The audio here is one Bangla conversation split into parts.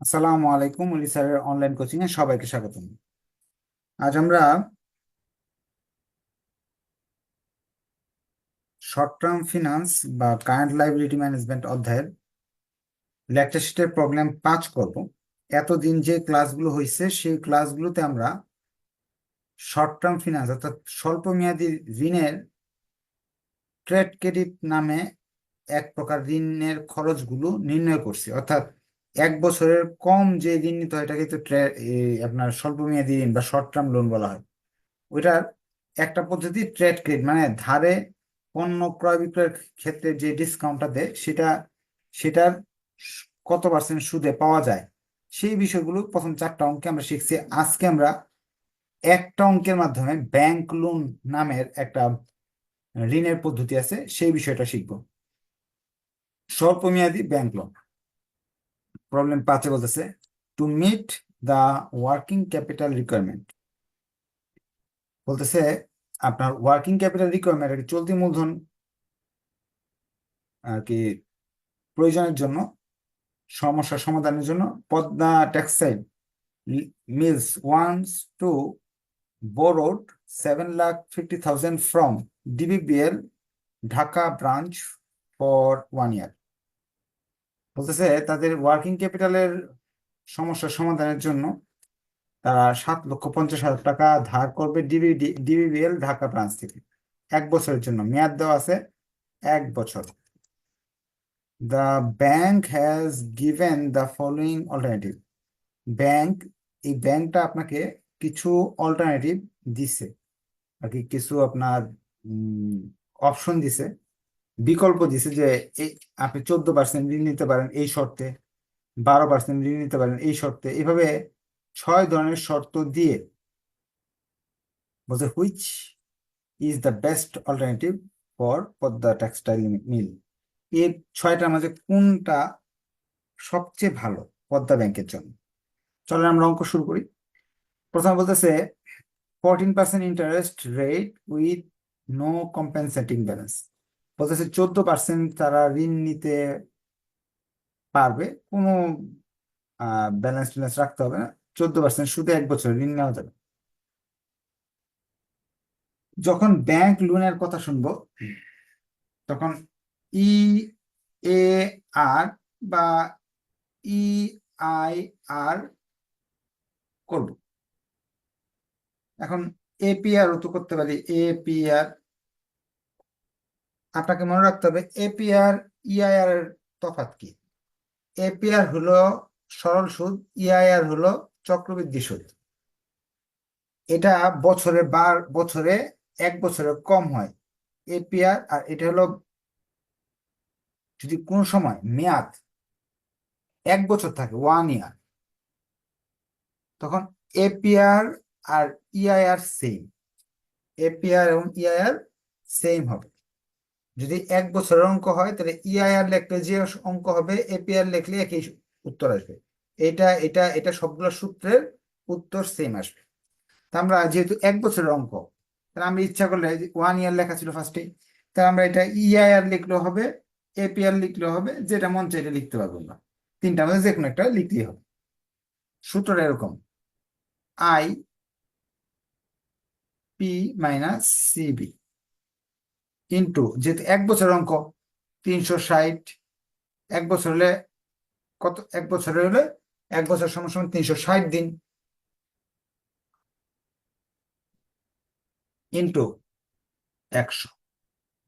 আসসালামু আলাইকুম, উলি স্যারের অনলাইন কোচিং এ সবাইকে স্বাগতম। আজ আমরা শর্ট টার্ম ফিনান্স বা কারেন্ট লাইবিলিটি ম্যানেজমেন্ট অধ্যায়ের লেকচার শিটের প্রবলেম 5 করব। এতদিন যে ক্লাসগুলো হয়েছে সেই ক্লাসগুলোতে আমরা শর্ট টার্ম ফিনান্স অর্থাৎ স্বল্প মেয়াদী ঋণের ট্রেড ক্রেডিট নামে এক প্রকার ঋণের খরচগুলো নির্ণয় করছি। অর্থাৎ 1 বছরের কম যে ঋণ নিতে হয় এটাকে তো আপনার স্বল্প মেয়াদী ঋণ বা শর্ট টার্ম লোন বলা হয়। ওইটার একটা পদ্ধতি ট্রেড ক্রেডিট, মানে ধারে পণ্য ক্রয় বিক্রয়ের ক্ষেত্রে যে ডিসকাউন্টটা দেয় সেটার কত পার্সেন্ট সুদে পাওয়া যায় সেই বিষয়গুলো প্রথম 4টা অঙ্কে আমরা শিখছি। আজকে আমরা একটা অঙ্কের মাধ্যমে ব্যাংক লোন নামের একটা ঋণের পদ্ধতি আছে, সেই বিষয়টা শিখব। স্বল্প মেয়াদী ব্যাংক লোন প্রবলেম 5-এ বলতেছে, to meet the working capital requirement. বলতেছে আপনার ওয়ার্কিং ক্যাপিটাল রিকোয়ারমেন্ট আর কি চলতি মূলধন আর কি প্রয়োজনের জন্য, সমস্যা সমাধানের জন্য Padma textile mills wants to borrowed 7,50,000 from DBBL Dhaka branch for 1 year। বলতেছে তাদের ওয়ার্কিং ক্যাপিটালের সমস্যার সমাধানের জন্য তারা 7,50,000 টাকা ধার করবে ডিবিবিএল ঢাকা ব্রাঞ্চ থেকে 1 বছরের জন্য। মেয়াদ দেওয়া আছে 1 বছর। The bank has given the following alternative. এই ব্যাংকটা আপনাকে কিছু অল্টারনেটিভ দিছে আর কি, কিছু আপনার অপশন দিছে, বিকল্প দিছে যে এই আপনি 14% ঋণ নিতে পারেন এই শর্তে, 12% ঋণ নিতে পারেন এই শর্তে, এভাবে 6 ধরনের শর্ত দিয়ে বলছে which is the best alternative for Padma textile mill. এই 6টার মাঝে কোনটা সবচেয়ে ভালো পদ্মা ব্যাংকের জন্য? চলেন আমরা অঙ্ক শুরু করি। প্রথমে বলতেছে 14% interest rate with no compensating balance. বলতেছে 14% তারা ঋণ নিতে পারবে, কোনো ব্যালেন্স ট্যালেন্স রাখতে হবে না, 14% সুদে 1 বছর ঋণ নেওয়া যাবে। যখন ব্যাংক লোনের কথা শুনবো তখন ই এ আর বা ই আই আর করব। এখন এপিআর তো করতে পারি, এপিআর। আপনাকে মনে রাখতে হবে এপিআর ইআইআর এর তফাৎ কি। এপিআর হলো সরল সুদ, ইআইআর হলো চক্রবৃদ্ধি সুদ। এটা বছরে 1 বছরের কম হয় এপিআর, আর এটা হলো যদি কোন সময় মেয়াদ 1 বছর থাকে 1 year, তখন এপিআর আর ইআইআর সেম। এপিআর এবং ইআইআর সেম হবে। যদি 1 বছরের অঙ্ক হয় তাহলে ইআইআর লিখলে যে অঙ্ক হবে এপিআর লিখলে একই উত্তর আসবে। এটা এটা এটা সবগুলো সূত্রের উত্তর সেম আসবে। তা আমরা যেহেতু 1 বছরের অঙ্ক, তাহলে আমরা ইচ্ছা করলে 1 year লেখা ছিল ফার্স্টে, তাহলে আমরা এটা ইআইআর লিখলেও হবে, এপিআর লিখলেও হবে, যেটা মন চাইলে লিখতে পারবো না। 3টার মধ্যে যে কোনো একটা লিখলেই হবে। সূত্রটা এরকম, I P minus CB into, যেহেতু 1 বছরের অঙ্ক 360, 1 বছর হলে কত, 1 বছরে হলে 1 বছর সমান সমান 360 দিন ইন্টু 100।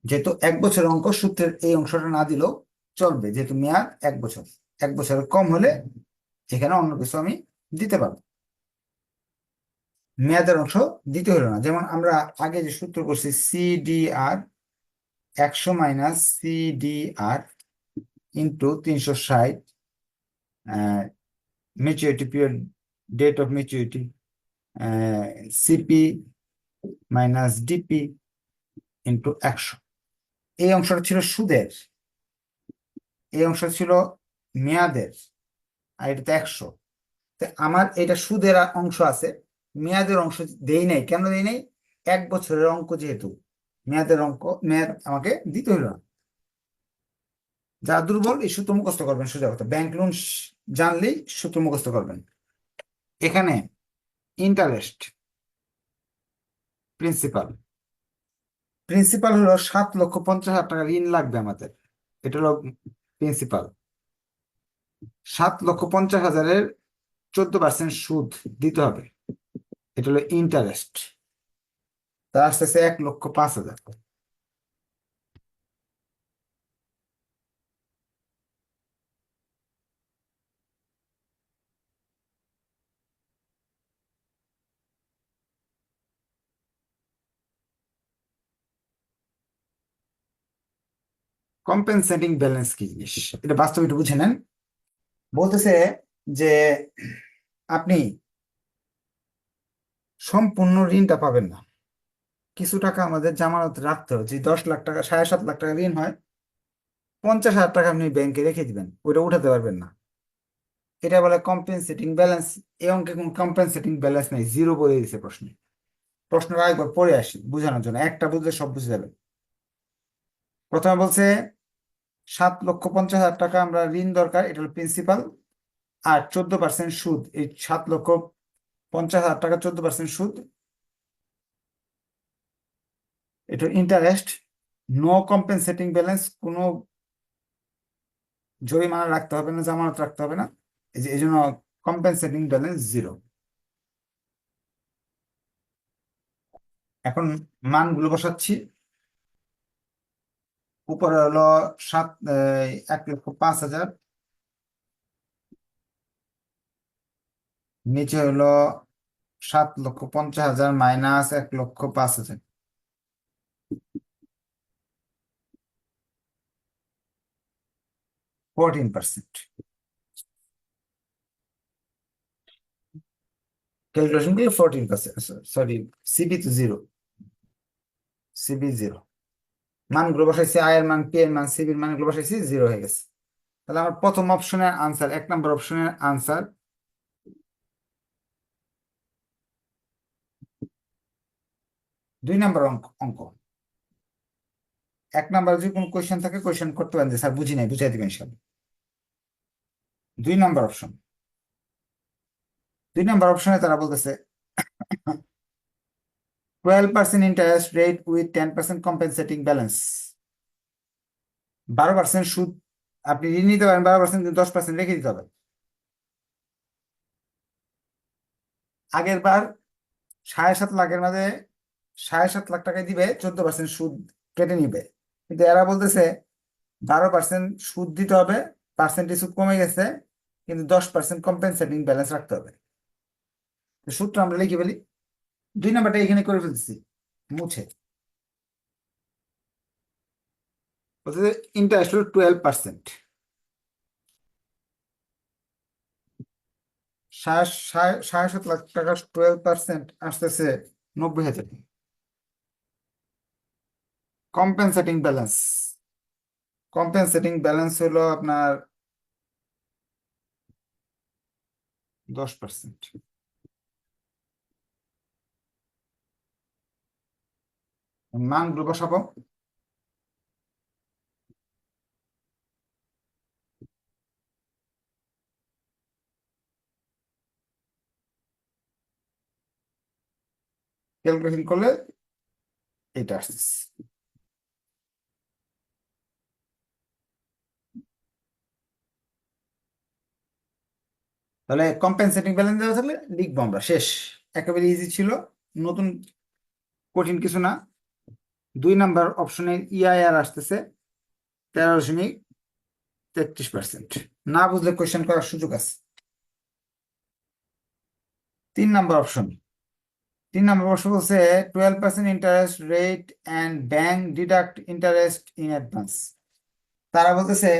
যেহেতু 1 বছরের অঙ্ক, সূত্রের এই অংশটা না দিলেও চলবে, যেহেতু মেয়াদ 1 বছর। 1 বছরের কম হলে এখানে অন্য কিছু আমি দিতে পারবো, মেয়াদের অংশ দিতে হলো না। যেমন আমরা আগে যে সূত্র করছি CDR 100 minus CDR into 360 maturity period, date of maturity, CP minus DP into 100। এই অংশটা ছিল সুদের, এই অংশ ছিল মেয়াদের, আর এটা 100। আমার এটা সুদের অংশ আছে, মেয়াদের অংশ দেই নাই। কেন দেই নাই? 1 বছরের অঙ্ক যেহেতু, মেয়াদের অঙ্ক, মেয়াদ আমাকে দিতে হইল না। যারা দুর্বল এই সূত্র মুখস্থ করবেন, সোজা কথা, ব্যাংক লোন জানলেই সূত্র মুখস্থ করবেন। এখানে ইন্টারেস্ট, প্রিন্সিপাল, প্রিন্সিপাল হলো 7,50,000 টাকা ঋণ লাগবে আমাদের, এটা হলো প্রিন্সিপাল। 7,50,000-এর 14% সুদ দিতে হবে, এটা হলো ইন্টারেস্ট। তা আসতেছে 1,05,000। কম্পেনসেটিং ব্যালেন্স কি জিনিস এটা বাস্তবে একটু বুঝে নেন। বলতেছে যে আপনি সম্পূর্ণ ঋণটা পাবেন না, কিছু টাকা আমাদের জামানত রাখতে হবে। যে 10 লাখ টাকা, 7.5 লাখ টাকা ঋণ হয়, 50,000 টাকা আপনি ব্যাংকে রেখে দিবেন, ওইটা উঠাতে পারবেন না। এটা বলে কম্পেনসেটিং ব্যালেন্স। এই অঙ্কে কোন কম্পেনসেটিং ব্যালেন্স নেই, জিরো বলে দিছে প্রশ্নে। প্রশ্নটা একবার পড়ে আসি বোঝানোর জন্য, একটা বুঝলে সব বুঝে যাবে। প্রথমে বলছে 7,50,000 টাকা আমরা ঋণ দরকার, এটা হলো প্রিন্সিপাল, আর 14% সুদ। এই 7,50,000 টাকা 14% সুদ, এটা ইন্টারেস্ট। নো কম্পেনসেটিং ব্যালেন্স, কোনো জরিমানা রাখতে হবে না, জামানত রাখতে হবে না, এই জন্য কম্পেনসেটিং ব্যালেন্স জিরো। এখন মানগুলো বসাচ্ছি। উপরে হলো 1,05,000, নিচে হলো 7,50,000 মাইনাস 1,05,000, 14%। ক্যালকুলেশন করলে 14%, সরি, সিবি তো জিরো, সিবি জিরো। মানগুলো বসাইছি, আয়ের মান, পি এর মান, সিবির মানগুলো বসাইছি, জিরো হয়ে গেছে। তাহলে আমার প্রথম অপশনের আনসার, 1 নম্বর অপশনের আনসার 2 নম্বর অঙ্ক অঙ্ক 1 নম্বর যদি কোনো কোয়েশ্চেন থাকে কোয়েশ্চেন করতে পারেন যে স্যার বুঝি নাই, বুঝাই দিবেন সব। 2 নম্বর অপশন, 2 নম্বর অপশনে তারা বলতেছে 12% interest rate with 10% compensating balance. 12% সুদ, আপনি ঋণ নিতে পারেন 12%, কিন্তু 10% রেখে দিতে হবে। আগের বার 7.5 লাখের মাঝে 7.5 লাখ টাকায় দিবে, 14% সুদ কেটে নিবে। কিন্তু এরা বলতেছে 12% সুদ দিতে হবে, পার্সেন্টেজ সুদ কমে গেছে, কিন্তু 10% কম্পেনসেটিং ব্যালেন্স রাখতে হবে। তো সূত্র আমরা লিখে ফেলি। 2 নম্বরটা এখানে করে ফেলছি মুছে। বলতে ইন্টারেস্ট হলো 12%, 7.5 লাখ টাকা 12% আসতেছে 90,000। কম্পেনসেটিং ব্যালেন্স, কম্পেনসেটিং ব্যালেন্স হলো আপনার 10%। মানগুলো বসাবো। ক্যালকুলেশন করলে এটা আসতেছে। তাহলে কম্পেনসেটিং ব্যালেন্স দেওয়া থাকলে লিখবো আমরা, শেষ। একেবারে ইজি ছিল, নতুন কঠিন কিছু না। 2 নম্বর অপশনের ইআইআর আসতেছে 13.33%। না বুঝলে কোয়েশ্চেন করার সুযোগ আছে। 3 নম্বর অপশন, 3 নম্বর অপশন বলছে 12% interest rate and bank deduct interest in advance. তারা বলতেছে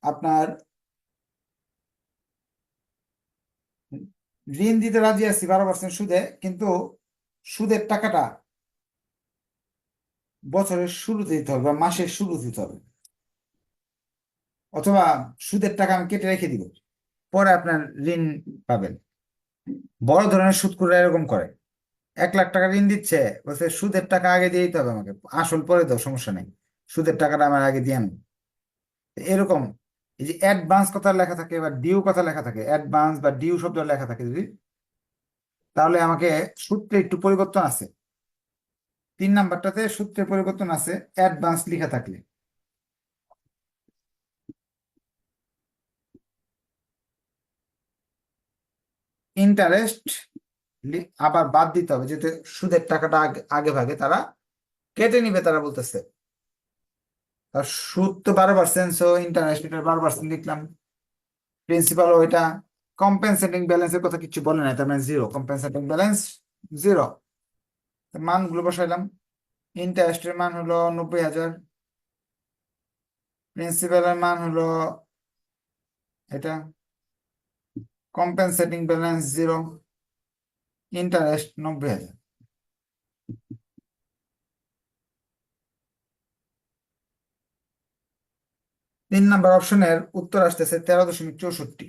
আপনার ঋণ দিতে রাজি আছি 12% সুদে, কিন্তু সুদের টাকাটা বছরের শুরুতে দিতে হবে বা মাসের শুরু দিতে হবে, অথবা সুদের টাকা আমি কেটে রেখে দিব, পরে আপনার ঋণ পাবেন। বড় ধরনের সুদখোররা এরকম করে, 1 লাখ টাকা ঋণ দিচ্ছে, বলছে সুদের টাকা আগে দিয়ে দিতে হবে আমাকে, আসল পরে দাও, সমস্যা নেই, সুদের টাকাটা আমার আগে দিয়ে আনো। এরকম এই যে অ্যাডভান্স কথা লেখা থাকে বা ডিউ কথা লেখা থাকে, অ্যাডভান্স বা ডিউ শব্দ লেখা থাকে যদি, তাহলে আমাকে সূত্রে একটু পরিবর্তন আছে। 3 নাম্বারটাতে সূত্রে পরিবর্তন আছে অ্যাডভান্স লেখা থাকলে। ইন্টারেস্ট আবার বাদ দিতে হবে, যেহেতু সুদের টাকাটা আগে আগে ভাগে তারা কেটে নিবে, তারা বলতেছে। আর সুদ তো 12%, সো ইন্টারেস্ট এটা 12% লিখলাম। প্রিন্সিপাল ওইটা, কম্পেনসেটিং ব্যালেন্সের কথা কিছু বলে নাই, তার মানে জিরো, কম্পেনসেটিং ব্যালেন্স জিরো। মানগুলো বসাইলাম। ইন্টারেস্টের মান হলো 90,000, প্রিন্সিপালের মান হলো এটা, compensating balance zero, interest 90,000। 3 number অপশনের উত্তর আসতেছে 13.64।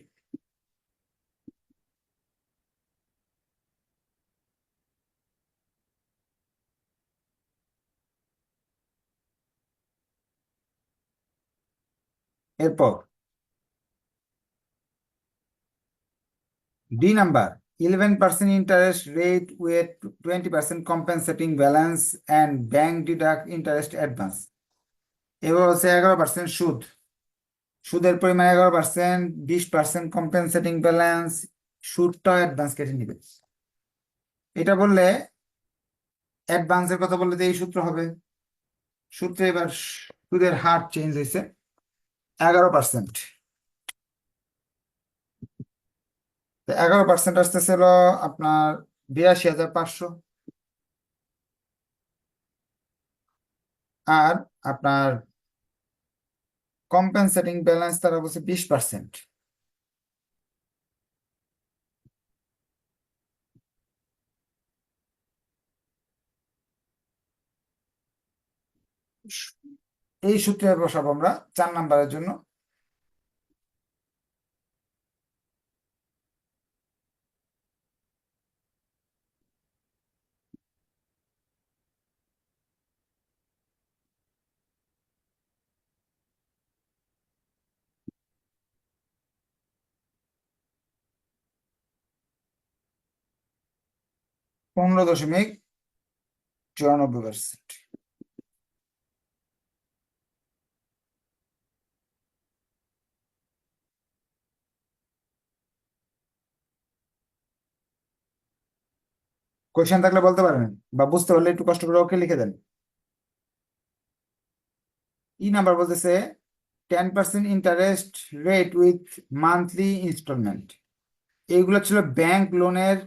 এরপর D number, 11% interest rate with 20% compensating balance and bank deduct interest advance. এবার হচ্ছে 11% সুদ, সুদের পরিমাণ 11%, 20% কম্পেনসেটিং ব্যালেন্স, সুদটা অ্যাডভান্স কেটে নিবে। এটা বললে, অ্যাডভান্সের কথা বললে তো এই সূত্র হবে। সূত্রে এবার সুদের হার চেঞ্জ হয়েছে, 11%। 11% আসতেছিল আপনার 82,500। আর আপনার কম্পেনসেটিং ব্যালেন্স তারা বলছে 20%। এই সূত্রে বসাবো আমরা 4 নাম্বারের জন্য। পনেরো দশমিক 94%। কোয়েশ্চেন থাকলে বলতে পারেন, বা বুঝতে পারলে একটু কষ্ট করে ওকে লিখে দেন। নাম্বার বলতেছে 10% interest rate with monthly installment. এইগুলো ছিল ব্যাংক লোনের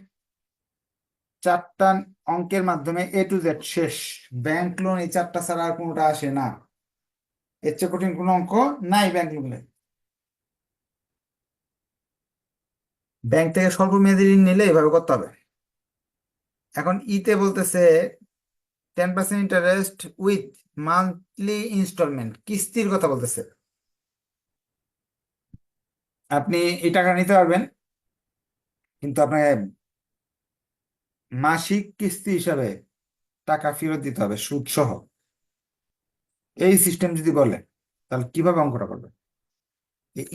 4টা অঙ্কের মাধ্যমে A to Z শেষ। ব্যাংক লোন এই 4টা ছাড়া আর কোনোটা আসে না। এর চেয়ে কঠিন কোনো অঙ্ক নাই ব্যাংক লোনে। ব্যাংক থেকে স্বল্প মেয়াদী ঋণ নিলে এভাবে করতে হবে। এখন ইতে বলতেছে 10% ইন্টারেস্ট উইথ মান্থলি ইনস্টলমেন্ট, কিস্তির কথা বলতেছে। আপনি এই টাকা নিতে পারবেন, কিন্তু আপনাকে মাসিক কিস্তি হিসাবে টাকা ফেরত দিতে হবে সুদ সহ। এই সিস্টেম যদি বলে, তাহলে কিভাবে অঙ্কটা করবে?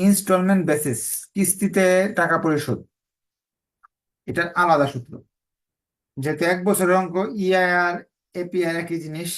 ইনস্টলমেন্ট বেসিস, কিস্তিতে টাকা পরিশোধ, এটার আলাদা সূত্র। যেহেতু 1 বছরের অঙ্ক, ইআই আর এপিআই একই জিনিস।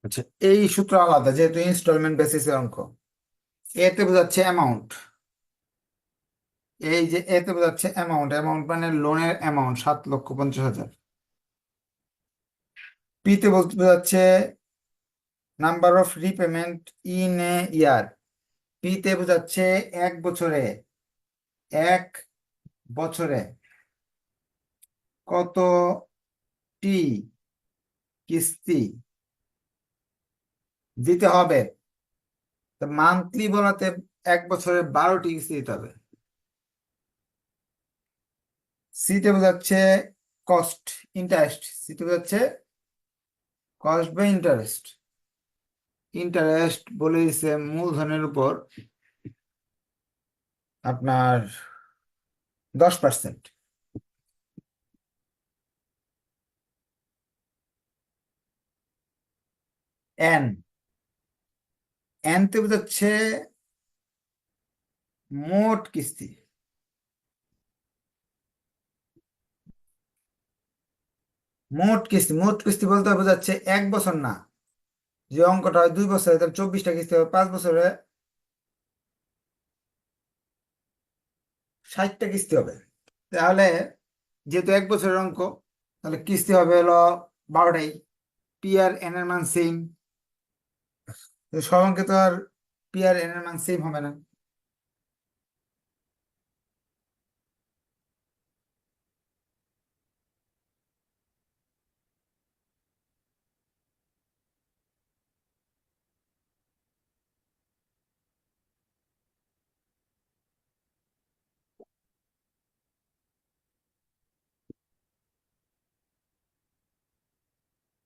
আচ্ছা, এই সূত্র আলাদা, যেহেতু ইনস্টলমেন্ট বেসিসের অঙ্ক। এতে বোঝাচ্ছে অ্যামাউন্ট, এই যে এতে বোঝাচ্ছে অ্যামাউন্ট, অ্যামাউন্ট মানে লোনের অ্যামাউন্ট 7,50,000। পিতে বোঝাচ্ছে number of repayment in a year. পিতে বোঝাচ্ছে 1 বছরে, 1 বছরে কতটি কিস্তি দিতে হবে। মান্থলি বলাতে 1 বছরে 12টি কিস্তি দিতে হবে। সিতে বোঝাচ্ছে কস্ট ইন্টারেস্ট, সিটি হচ্ছে কস্ট বা ইন্টারেস্ট। ইন্টারেস্ট বলে দিছে মূলধনের উপর আপনার 10%। এন, এন তে বোঝাচ্ছে মোট কিস্তি। মোট কিস্তি, মোট কিস্তি বলতে বোঝাচ্ছে 1 বছর না। যে অঙ্কটা হয় 2 বছরে, তাহলে 24টা কিস্তি হবে, 5 বছরে 60টা কিস্তি হবে। তাহলে যেহেতু 1 বছরের অঙ্ক, তাহলে কিস্তি হবে হলো 12টাই। পি আর এন এর মান সেম, সব অঙ্কে তো আর পি আর এন এর মান সেম হবে না।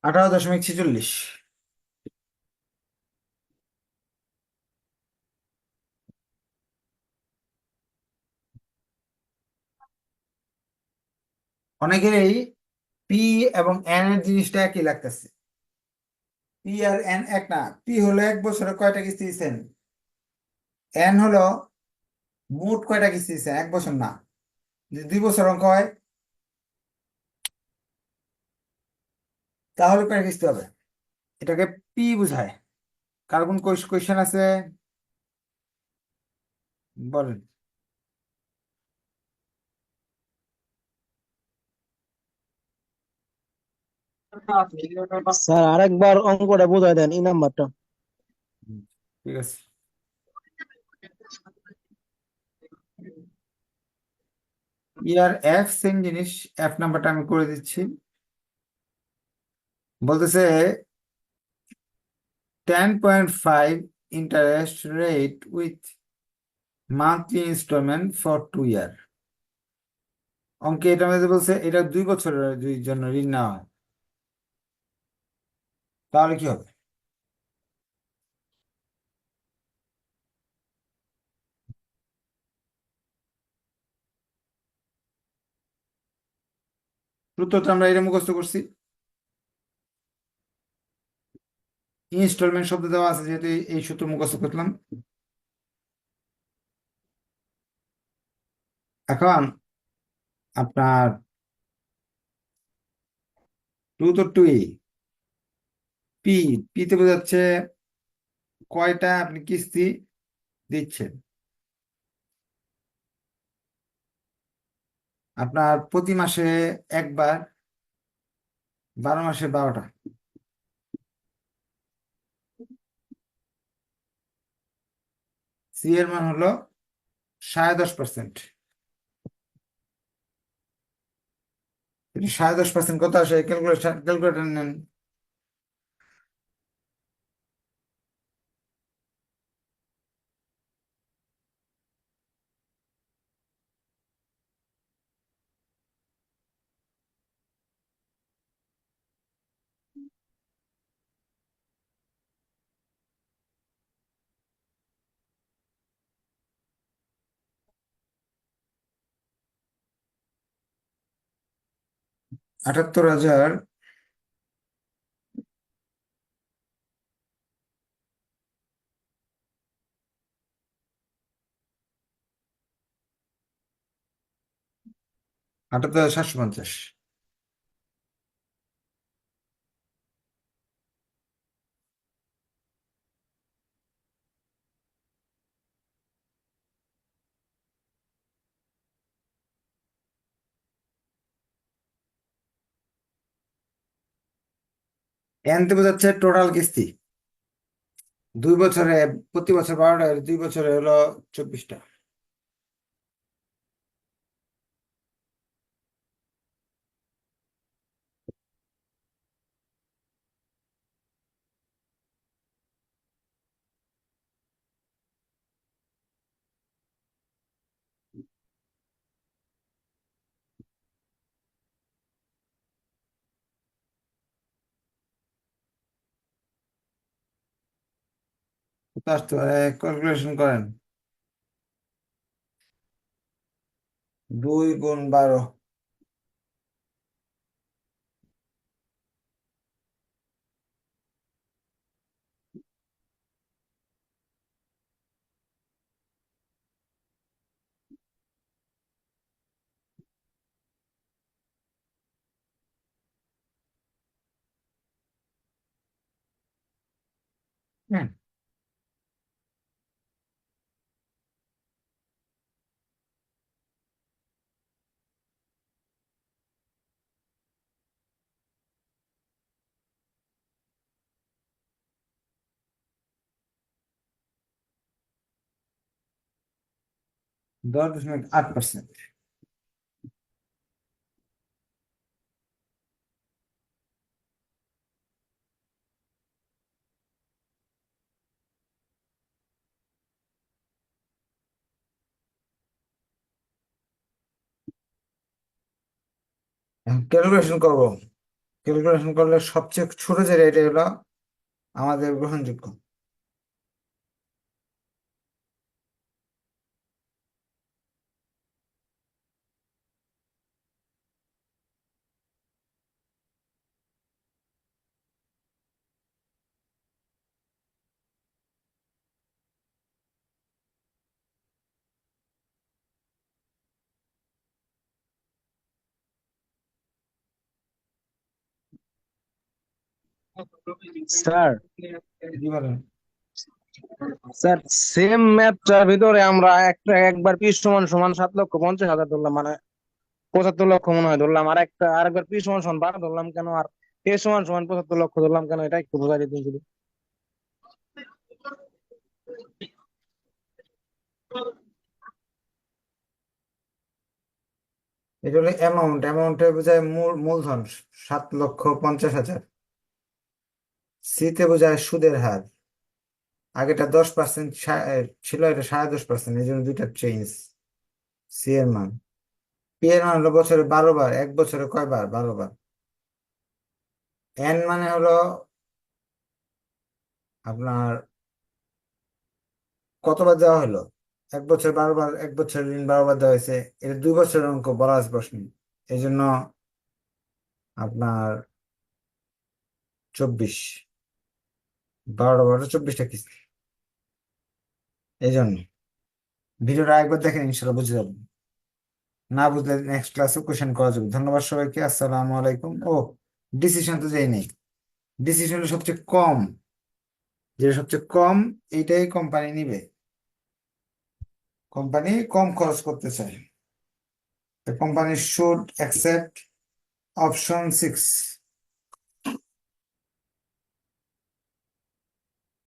18.46। অনেকেরই পি এবং এন এর জিনিসটা একই লাগতেছে। পি আর এন এক না। পি হলো 1 বছরে কয়টা কিস্তি দিচ্ছেন, এন হলো মোট কয়টা কিস্তি দিচ্ছেন, 1 বছর না। যদি 2 বছর অঙ্ক হয় তাহলে কয়টা কিস্তি হবে, এটাকে পি বুঝায়। কার কোন কোয়েশ্চেন আছে বলেন। স্যার আরেকবার অঙ্কটা বোঝায় দেন, এই নাম্বারটা। হুম, ঠিক আছে। ইয়ার এফ সেম জিনিস, এফ নাম্বারটা আমি করে দিচ্ছি। বলতেছে 10.5 interest rate with monthly installment for 2 year. অঙ্কে এটা মধ্যে বলছে এটা 2 বছরের জন্য ঋণ নেওয়া হয়, তাহলে কি হবে? সূত্র তো আমরা এটা মুখস্থ করছি। ইনস্টলমেন্ট শব্দ দেওয়া আছে, যেহেতু এই সূত্র মুখস্থ করলাম। এখন আপনার টু তো টুই, পি, পিতে বোঝাচ্ছে কয়টা আপনি কিস্তি দিচ্ছেন। আপনার প্রতি মাসে একবার, 12 মাসে 12টা। সি এর মান হলো 10.5%। 10.5% কত আসে, ক্যালকুলেশন ক্যালকুলেটর নেন। ৳78,000। ৳78,750। এনতে বোঝাচ্ছে টোটাল কিস্তি। 2 বছরে, প্রতি বছর 12টা, 2 বছরে হলো 24টা। আসতে পারে, ক্যালকুলেশন করেন। 2 × 12। হুম। 10.8%। ক্যালকুলেশন করবো। ক্যালকুলেশন করলে সবচেয়ে ছোট যে রেট হলো আমাদের গ্রহণযোগ্য। স্যার কি বলেন? স্যার সেম ম্যাথটার ভিতরে আমরা একবার পি সমান সমান 7,50,000 ধরলাম, মানে 75 লক্ষ মনে হয় ধরলাম, আরেকবার পি সমান সমান 12 ধরলাম কেন, আর এ সমান সমান 75 লক্ষ ধরলাম কেন, এটা একটু বোঝাই দিতেন শুধু। এটা হলো অ্যামাউন্ট, অ্যামাউন্টে বোঝায় মূলধন 7,50,000। সিতে বোঝায় সুদের হার। আগেটা 10% ছিল, এটা 10.5%, এই জন্য দুইটা চেঞ্জ। সি এর মান। পি এর মান হলো বছরে 12 বার, এক বছরে কয়বার? 12 বার। এন মানে হলো আপনার কতবার দেওয়া হলো। এক বছর 12 বার, এক বছর ঋণ 12 বার দেওয়া হয়েছে। এটা 2 বছরের অঙ্ক, বলা আছে প্রশ্নে। এই জন্য আপনার 24। 12 বার 24টা কিস্তি। এই জন্য ভিডিওটা একবার দেখেন, ইনশাল্লাহ বুঝে যাবেন। না বুঝলে নেক্সট ক্লাসে কোশ্চেন করা যাবে। ধন্যবাদ সবাইকে, আসসালামু আলাইকুম। ও, ডিসিশন তো যাই নেই। ডিসিশন সবচেয়ে কম, যেটা সবচেয়ে কম এইটাই কোম্পানি নিবে। কোম্পানি কম খরচ করতে চায়। The company should accept option 6.